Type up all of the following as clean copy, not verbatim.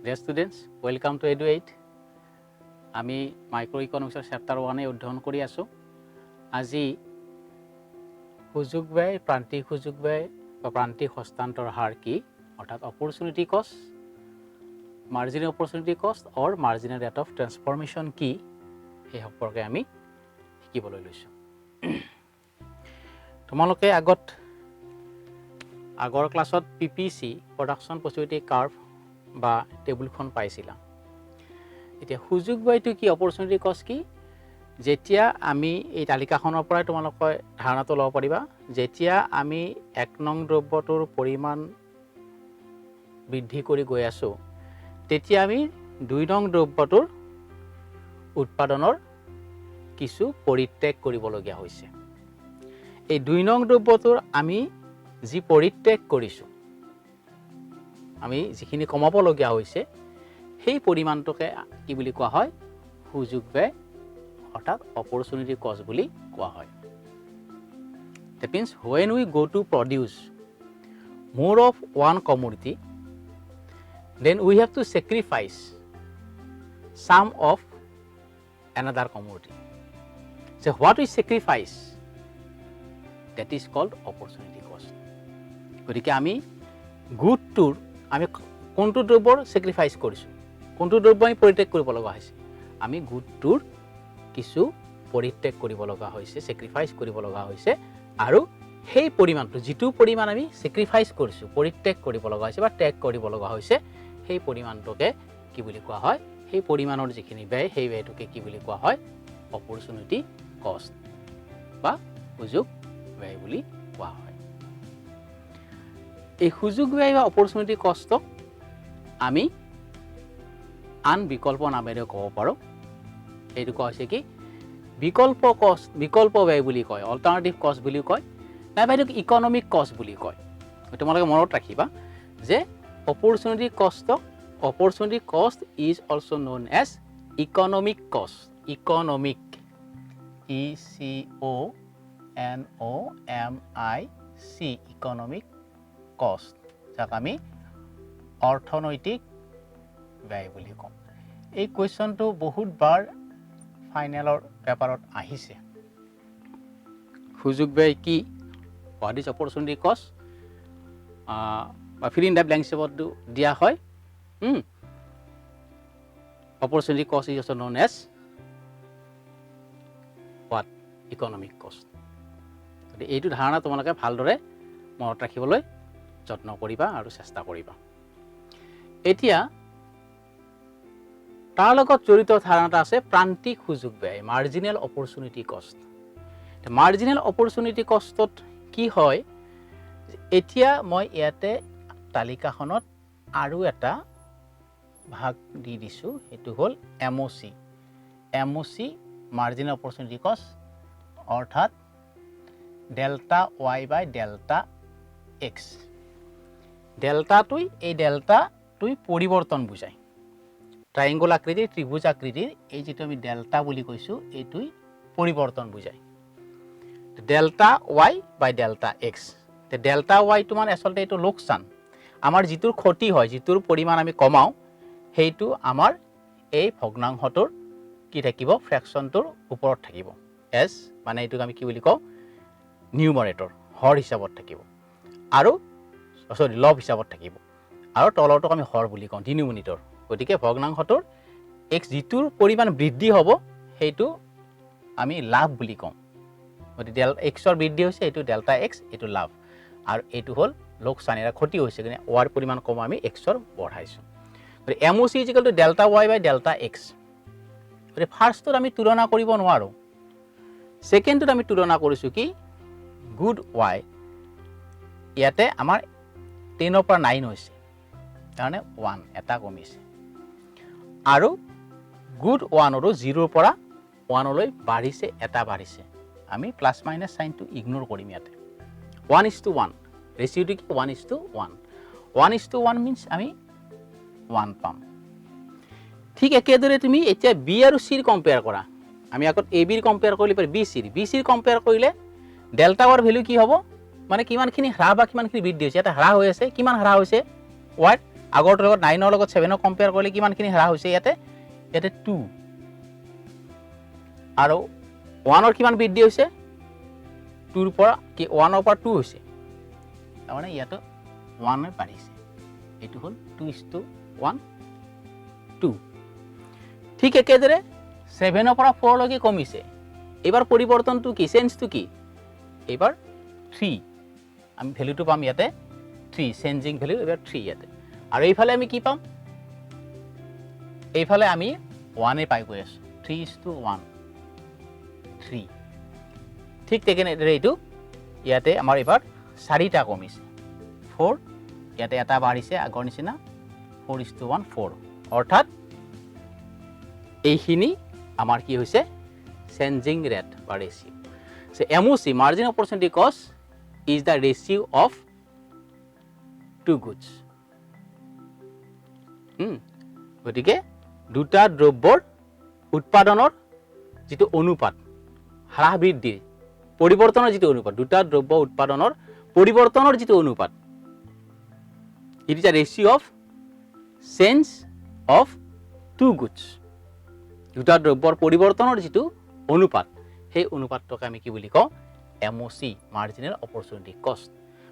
Dear students, welcome to Edu 8. আমি micro ইকনমিক্সৰ chapter 1 অধ্যয়ন কৰি আছোঁ। আজি সুযোগ ব্যয়, প্ৰান্তিক সুযোগ ব্যয় বা প্ৰান্তিক হস্তান্তৰ হাৰ কি, অৰ্থাৎ অপৰচুনিটি কষ্ট, মাৰ্জিনেল অপৰচুনিটি কষ্ট অৰ মাৰ্জিনেল ৰেট অফ ট্ৰান্সফৰমেশ্যন কি, সেই সম্পৰ্কে আমি শিকিবলৈ লৈছোঁ। তোমালোকে আগৰ ক্লাছত PPC প্ৰডাকশ্যন পচিবিলিটি কাৰ্ভ বা টেবুলখন পাইছিলা। এতিয়া সুযোগ ব্যয়টো কি, অপৰচুনিটি কষ্ট কি, যেতিয়া আমি এই তালিকাখনৰ পৰাই তোমালোকে ধাৰণাটো ল'ব পাৰিবা। যেতিয়া আমি 1 নং দ্ৰব্যটোৰ পৰিমাণ বৃদ্ধি কৰি গৈ আছোঁ, তেতিয়া আমি 2 নং দ্ৰব্যটোৰ উৎপাদনৰ কিছু পৰিত্যাগ কৰিবলগীয়া হৈছে। এই 2 নং দ্ৰব্যটোৰ আমি যি পৰিত্যাগ কৰিছোঁ, আমি যিখিনি কমাবলগীয়া হৈছে, সেই পৰিমাণটোকে কি বুলি কোৱা হয়, সুযোগ ব্যয় অৰ্থাৎ অপৰচুনিটি কষ্ট বুলি কোৱা হয়। That means when we go to produce more of one commodity, then we have to sacrifice some of another commodity. So what we sacrifice, that is called opportunity cost. গতিকে আমি গুডটোৰ আমি কোনটো দ্ৰব্যৰ চেক্ৰিফাইচ কৰিছোঁ, কোনটো দ্ৰব্য আমি পৰিত্যাগ কৰিব লগা হৈছে, আমি গুডটোৰ কিছু পৰিত্যাগ কৰিব লগা হৈছে, চেক্ৰিফাইচ কৰিব লগা হৈছে, আৰু সেই পৰিমাণটো যিটো পৰিমাণ আমি চেক্ৰিফাইচ কৰিছোঁ, পৰিত্যাগ কৰিব লগা হৈছে বা ত্যাগ কৰিব লগা হৈছে, সেই পৰিমাণটোকে কি বুলি কোৱা হয়, সেই পৰিমাণৰ যিখিনি ব্যয়, সেই ব্যয়টোকে কি বুলি কোৱা হয়, অপৰচুনিটি কষ্ট বা সুযোগ ব্যয় বুলি কোৱা হয়। এই সুযোগ ব্যয় বা অপৰচুনিটি কষ্টক আমি আন বিকল্প নামেৰে ক'ব পাৰোঁ। এইটো কোৱা হৈছে কি, বিকল্প ব্যয় বুলি কয়, অল্টাৰনেটিভ কষ্ট বুলি কয়, নাইবা এইটোক ইকনমিক কষ্ট বুলি কয়। তোমালোকে মনত ৰাখিবা যে opportunity cost is also' known as economic cost. Economic, ECONOMIC, economic cost, যাক আমি অৰ্থনৈতিক ব্যয় বুলি কওঁ। এই কুৱেশ্যনটো বহুতবাৰ ফাইনেলৰ পেপাৰত আহিছে। সুযোগ ব্যয় কি, হোৱাট ইজ অপৰচুনিটি কষ্ট, বা ফিল ইন দ্য ব্লেংক হিচাপতো দিয়া হয়। Opportunity cost is also' known as what, economic cost. গতিকে এইটো ধাৰণা তোমালোকে ভালদৰে মনত ৰাখিবলৈ যত্ন কৰিবা আৰু চেষ্টা কৰিবা। এতিয়া তাৰ লগত জড়িত ধাৰণা এটা আছে প্ৰান্তিক সুযোগ ব্যয়, মাৰ্জিনেল অপৰচুনিটি কষ্ট। মাৰ্জিনেল অপৰচুনিটি কষ্টত কি হয়, এতিয়া মই ইয়াতে তালিকাখনত আৰু এটা ভাগ দি দিছোঁ, সেইটো হ'ল MOC, মাৰ্জিনেল অপৰচুনিটি কষ্ট, অৰ্থাৎ delta y by delta x. এই ডেল্টাটোই পৰিৱৰ্তন বুজায়। ট্ৰাইংগল আকৃতিৰ, ত্ৰিভুজ আকৃতিৰ এই যিটো আমি ডেল্টা বুলি কৈছোঁ, এইটোই পৰিৱৰ্তন বুজায়। Delta y by delta x. Delta ৱাইটো মানে আচলতে এইটো লোকচান। আমাৰ যিটোৰ ক্ষতি হয়, যিটোৰ পৰিমাণ আমি কমাওঁ, সেইটো আমাৰ এই ভগ্নাংশটোৰ কি থাকিব, ফ্ৰেকশ্যনটোৰ ওপৰত থাকিব। এছ মানে এইটোক আমি কি বুলি কওঁ, নিউমাৰেটৰ, হৰ হিচাপত থাকিব, আৰু লব হিচাপত থাকিব, আৰু তলৰটোক আমি হৰ বুলি কওঁ, ডিনোমিনেটৰ। গতিকে ভগ্নাংশটোৰ এক্স যিটোৰ পৰিমাণ বৃদ্ধি হ'ব, সেইটো আমি লাভ বুলি কওঁ। গতিকে এক্সৰ বৃদ্ধি হৈছে, এইটো ডেল্টা এক্স, এইটো লাভ, আৰু এইটো হ'ল লোকচান, এৰা ক্ষতি হৈছে, কিন্তু ৱাইৰ পৰিমাণ কম, আমি এক্সৰ বঢ়াইছোঁ। গতিকে MOC is equal to delta y by delta X. গতিকে ফাৰ্ষ্টটোত আমি তুলনা কৰিব নোৱাৰোঁ। ছেকেণ্ডটোত আমি তুলনা কৰিছোঁ কি, গুড y, ইয়াতে আমাৰ 10ৰ পৰা 9 হৈছে, তাৰমানে 1 এটা কমিছে, আৰু গুড 1ৰো 0ৰ পৰা 1লৈ বাঢ়িছে, এটা বাঢ়িছে। আমি প্লাছ মাইনাছ চাইনটো ইগনোৰ কৰিম ইয়াতে। 1:1 ৰেচিঅ'টো কি, 1:1। 1:1 মিনছ আমি 1 পাম। ঠিক একেদৰে তুমি এতিয়া বি আৰু চিৰ কম্পেয়াৰ কৰা। আমি আগত এ বিৰ কম্পেয়াৰ কৰিলে পাৰি বি চিৰ কম্পেয়াৰ কৰিলে ডেল্টা ৱাইৰ ভেলু কি হ'ব, মানে কিমানখিনি হ্ৰাস বা কিমানখিনি বৃদ্ধি হৈছে। এটা হ্ৰাস হৈ আছে, কিমান হ্ৰাস হৈছে, ৱাইৰ আগৰটোৰ লগত 9ৰ লগত 7ক কম্পেয়াৰ কৰিলে কিমানখিনি হ্ৰাস হৈছে ইয়াতে 2 আৰু 1ৰ কিমান বৃদ্ধি হৈছে 2ৰ পৰা কি 1ৰ পৰা 2 হৈছে তাৰমানে ইয়াতে 1 বাঢ়িছে এইটো হ'ল 2:1 2 ঠিক একেদৰে 7ৰ পৰা 4 লৈকে কমিছে এবাৰ পৰিৱৰ্তনটো কি চেঞ্জটো কি এবাৰ 3 আমি ভ্যালুটো পাম ইয়াতে 3 চেঞ্জিং ভ্যালু এবাৰ 3 ইয়াতে আৰু এইফালে আমি কি পাম এইফালে আমি 1 পাই গৈ আছো 3:1 3 ঠিক তেকেনেদৰে এইটো ইয়াতে আমাৰ এবাৰ 4টা কমিছে 4 ইয়াতে এটা বাঢ়িছে আগৰ নিচিনা 4:1 4 অৰ্থাৎ এইখিনি আমাৰ কি হৈছে চেঞ্জিং ৰেট বা ratio so MOC margin opportunity কষ্ট is the ratio of two goods গতিকে দুটা দ্ৰব্যৰ উৎপাদনৰ যেটো অনুপাত হ্ৰাস বৃদ্ধি পৰিৱৰ্তনৰ যেটো অনুপাত দুটা দ্ৰব্য উৎপাদনৰ পৰিৱৰ্তনৰ যেটো অনুপাত it is a ratio of change of two goods দুটা দ্ৰব্যৰ পৰিৱৰ্তনৰ যেটো অনুপাত সেই অনুপাতটোকে আমি কি বুলি কওঁ MOC মাৰ্জিনেল অপৰচুনিটি কষ্ট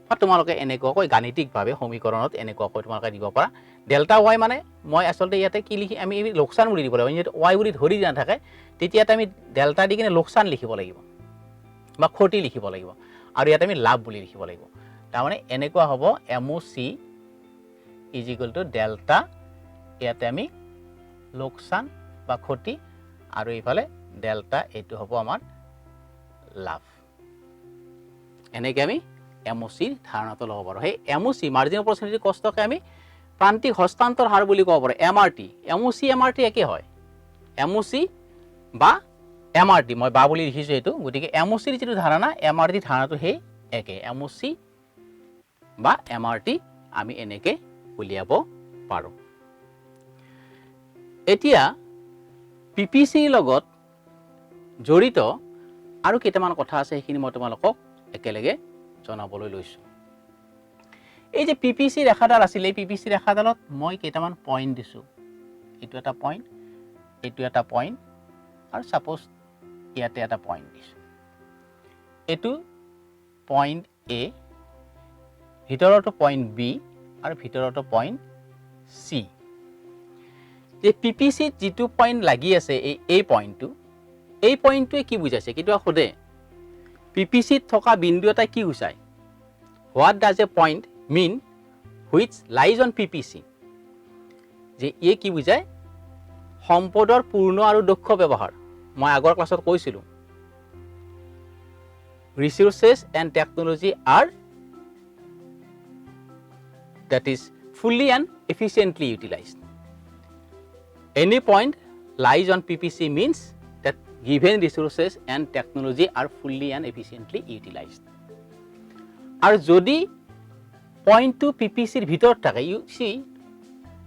বা তোমালোকে এনেকৈ গাণিতিকভাৱে সমীকৰণত এনেকৈ তোমালোকে দিব পাৰা ডেল্টা y মানে মই আসলে ইয়াতে কি লিখি আমি লোকসান বুলি দিব লাগিব যদি y বুলি ধৰি না থাকে তেতিয়াতে আমি ডেল্টা দি কিনে লোকসান লিখিব লাগিব বা ক্ষতি লিখিব লাগিব আৰু ইয়াতে আমি লাভ বুলি লিখিব লাগিব তাৰ মানে এনেকুৱা হ'ব MOC = ডেল্টা ইয়াতে আমি লোকসান বা ক্ষতি আৰু এইফালে ডেল্টা এইটো হ'ব আমাৰ লাভ এনেকৈ আমি MOC ধাৰণাটো ল'ব পাৰোঁ সেই MOC মাৰ্জিন অপৰচুনিটি কষ্টকে আমি প্ৰান্তিক হস্তান্তৰ হাৰ বুলি ক'ব পাৰোঁ MRT MOC MRT একে হয় MOC বা MRT মই বা বুলি লিখিছোঁ এইটো গতিকে MOC ৰ যেটো ধাৰণা MRT ধাৰণাটো সেই একে MOC বা MRT আমি এনেকৈ উলিয়াব পাৰোঁ এতিয়া PPC লগত জড়িত আৰু কেইটামান কথা আছে সেইখিনি মই তোমালোকক একেলগে জনাবলৈ লৈছো এই যে PPC ৰেখাডাল আছিল এই PPC ৰেখাডালত মই কেইটামান পইণ্ট দিছো এইটো এটা পইণ্ট এইটো এটা পইণ্ট আৰু সাপোজ ইয়াতে এটা পইণ্ট দিছো এইটো পইণ্ট A ভিতৰটো পইণ্ট B আৰু ভিতৰটো পইণ্ট C যে PPC যেটো পইণ্ট লাগি আছে এই পইণ্টটোৱে কি বুজাইছে কিটো খুদে PPC থকা বিন্দু এটা কি বুজায় what does a point mean which lies on PPC যে এই কি বুজায় সম্পদৰ পূৰ্ণ আৰু দক্ষ ব্যৱহাৰ মই আগৰ ক্লাছত কৈছিলো resources and technology are that is fully and efficiently utilized any point lies on PPC means that given resources and technology are fully and efficiently utilized আৰু যদি পইণ্ট টু PPC ৰ ভিতৰত থাকে you see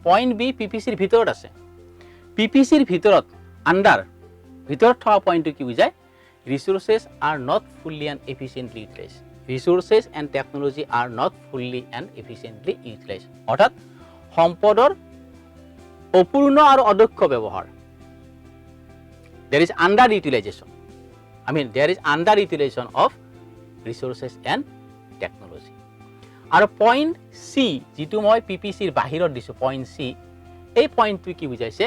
point B PPC ৰ ভিতৰত আছে PPC ৰ ভিতৰত আন্ডাৰ ভিতৰত থকা পইণ্টটো কি বুজায় resources are not fully and efficiently utilized resources and technology are not fully and efficiently utilized অৰ্থাৎ সম্পদৰ অপূৰ্ণ আৰু অদক্ষ ব্যৱহাৰ there is underutilization there is underutilization of resources and technology আৰু পইণ্ট C যেটো মই PPC ৰ বাহিৰত দিছো পইণ্ট C এই পইণ্টটো কি বুজাইছে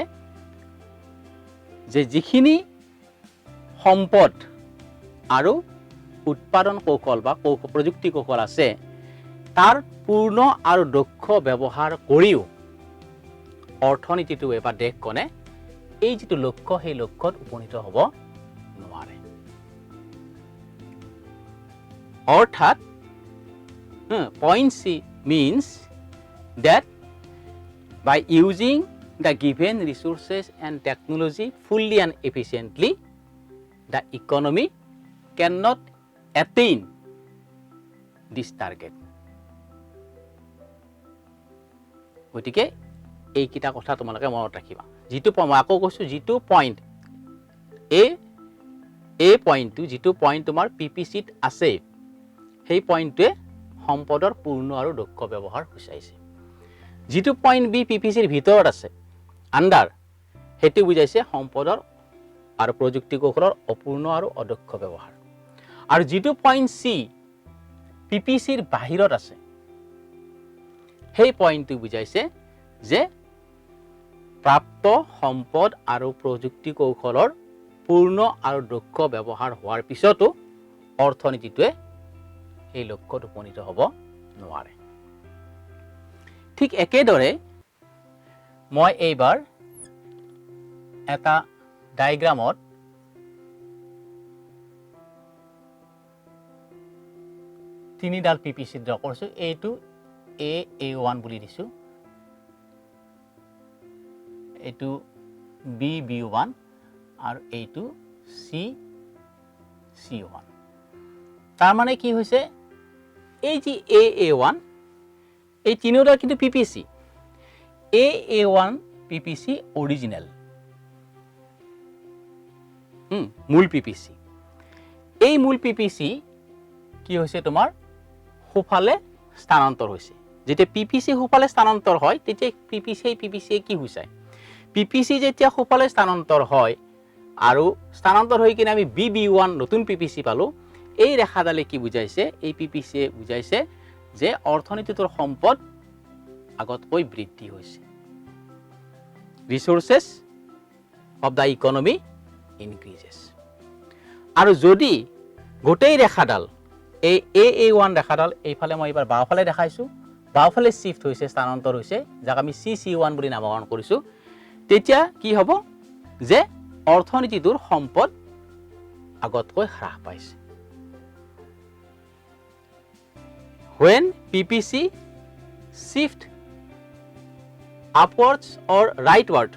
যে যিখিনি সম্পদ আৰু উৎপাদন কৌশল বা প্ৰযুক্তি কৌশল আছে তাৰ পূৰ্ণ আৰু দক্ষ ব্যৱহাৰ কৰিও অৰ্থনীতিটো বা দেশখনে এই যেটো লক্ষ্য সেই লক্ষ্যত উপনীত হ'ব নোৱাৰে অৰ্থাৎ point C means that by using the given resources and technology fully and efficiently the economy cannot attain this target গতিকে এই কিটা কথা তোমালোকে মনত ৰাখিবা যেটো মই আকৌ কৈছো যেটো পইণ্ট এ পইণ্টটো যেটো পইণ্ট তোমাৰ PPC ত আছে সেই পইণ্টটোৱে সম্পদৰ পূৰ্ণ আৰু দক্ষ ব্যৱহাৰ বুজাইছে যিটো পইণ্ট বি পিপিচিৰ ভিতৰত আছে আণ্ডাৰ সেইটো বুজাইছে সম্পদৰ আৰু প্ৰযুক্তি কৌশলৰ অপূৰ্ণ আৰু অদক্ষ ব্যৱহাৰ আৰু যিটো পইণ্ট চি পিপিচিৰ বাহিৰত আছে সেই পইণ্টটো বুজাইছে যে প্ৰাপ্ত সম্পদ আৰু প্ৰযুক্তি কৌশলৰ পূৰ্ণ আৰু দক্ষ ব্যৱহাৰ হোৱাৰ পিছতো অৰ্থনীতিটোৱে এই লক্ষ্যত উপনীত হ'ব নোৱাৰে ঠিক একেদৰে মই এইবাৰ এটা ডায়াগ্ৰামত তিনিডাল পিপিচি ড্ৰ কৰিছোঁ এইটো A1 বুলি দিছোঁ এইটো B1 আৰু এইটো C1 তাৰ মানে কি হৈছে এই যে A1 এই তিনিওটা কিন্তু পিপিচি A1 পিপিচি অৰিজিনেল মূল পিপিচি এই মূল পিপিচি কি হৈছে তোমাৰ সোফালে স্থানান্তৰ হৈছে যেতিয়া পিপিচি সোফালে স্থানান্তৰ হয় তেতিয়া পিপিচি কি হৈছে পিপিচি যেতিয়া সোফালে স্থানান্তৰ হয় আৰু স্থানান্তৰ হৈ কিনে আমি B1 নতুন পিপিচি পালো এই ৰেখাডালে কি বুজাইছে এই পিপিচি বুজাইছে যে অৰ্থনীতিটোৰ সম্পদ আগতকৈ বৃদ্ধি হৈছে ৰিসোৰ্সেস অফ দা ইকনমি ইনক্ৰিজেস আৰু যদি গোটেই ৰেখাডাল এই A1 ৰেখাডাল এইফালে মই এবাৰ বাওফালে দেখাইছো বাওফালে শিফট হৈছে স্থানান্তৰ হৈছে যাক আমি C1 বুলি নামকৰণ কৰিছো তেতিয়া কি হ'ব যে অৰ্থনীতিটোৰ সম্পদ আগতকৈ হ্ৰাস পাইছে when PPC shift upwards or rightward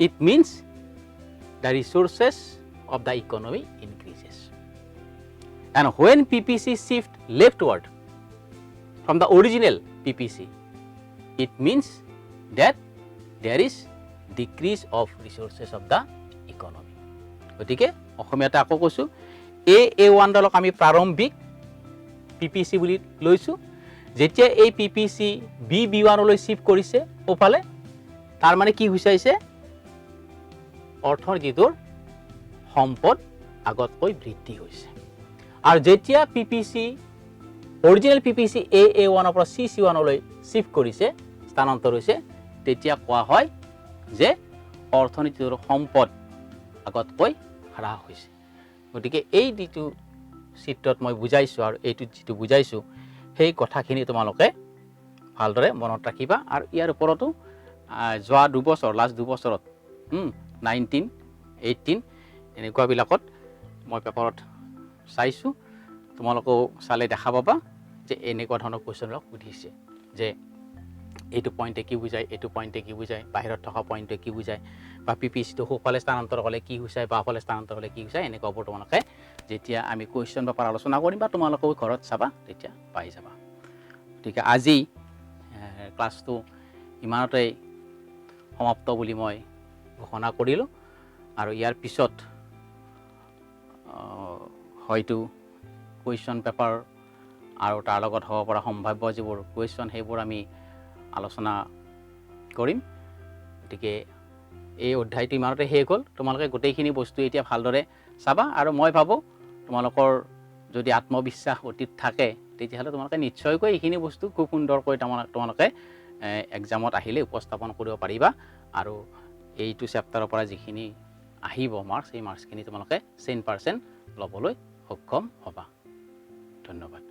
it means the resources of the economy increases and when PPC shift leftward from the original PPC it means that there is decrease of resources of the economy গতিকে অসমীয়াতে আকৌ কৈছো A1 ডালক আমি প্ৰাৰম্ভিক PPC বুলি লৈছো যেতিয়া এই পিপিচি B1 লৈ শিফট কৰিছে ওপালে তাৰ মানে কি হৈছে অৰ্থনীতিটোৰ সম্পদ আগতকৈ বৃদ্ধি হৈছে আৰু যেতিয়া পিপিচি অৰিজিনেল পিপিচি A1 ৰ পৰা C1 লৈ শিফট কৰিছে স্থানান্তৰ হৈছে তেতিয়া কোৱা হয় যে অৰ্থনীতিটোৰ সম্পদ আগতকৈ হ্ৰাস হৈছে গতিকে এই দিটো চিত্ৰত মই বুজাইছো আৰু এইটো যেটো বুজাইছো সেই কথাখিনি তোমালোকে ভালদৰে মনত ৰাখিবা আৰু ইয়াৰ ওপৰতো যোৱা 2 বছৰ লাষ্ট 2 বছৰত 19 18 এনেকুৱা বিলাকত মই পেপাৰত চাইছো তোমালোকে চালে দেখা পাবা যে এনেকুৱা ধৰণৰ কোৱেশ্চনবিলাক সুধিছে যে এইটো পইণ্টে কি বুজায় এইটো পইণ্টে কি বুজায় বাহিৰত থকা পইণ্টে কি বুজায় বা পিপিচিটো সোফালে স্থানান্তৰ হ'লে কি হৈছে বাওফালে স্থানান্তৰ হ'লে কি হৈছে এনেকুৱা ওপৰত তোমালোকে যেতিয়া আমি কোৱেশ্চন পেপাৰ আলোচনা কৰিম বা তোমালোকেও ঘৰত চাবা তেতিয়া পাই যাবা ঠিক আছে আজি ক্লাছটো ইমানতে সমাপ্ত বুলি মই ঘোষণা কৰিলোঁ আৰু ইয়াৰ পিছত হয়তো কুৱেশ্যন পেপাৰ আৰু তাৰ লগত হ'ব পৰা সম্ভাৱ্য যিবোৰ কুৱেশ্যন সেইবোৰ আমি আলোচনা কৰিম গতিকে এই অধ্যায়টো ইমানতে শেষ হ'ল তোমালোকে গোটেইখিনি বস্তু এতিয়া ভালদৰে চাবা আৰু মই ভাবোঁ তোমালোকৰ যদি আত্মবিশ্বাস অতীত থাকে তেতিয়াহ'লে তোমালোকে নিশ্চয়কৈ এইখিনি বস্তু খুব সুন্দৰকৈ তোমালোকে এক্সামত আহিলে উপস্থাপন কৰিব পাৰিবা আৰু এইটো চেপ্টাৰৰ পৰা যিখিনি আহিব মাৰ্কছ এই মাৰ্কছখিনি তোমালোকে 100% ল'বলৈ সক্ষম হ'বা ধন্যবাদ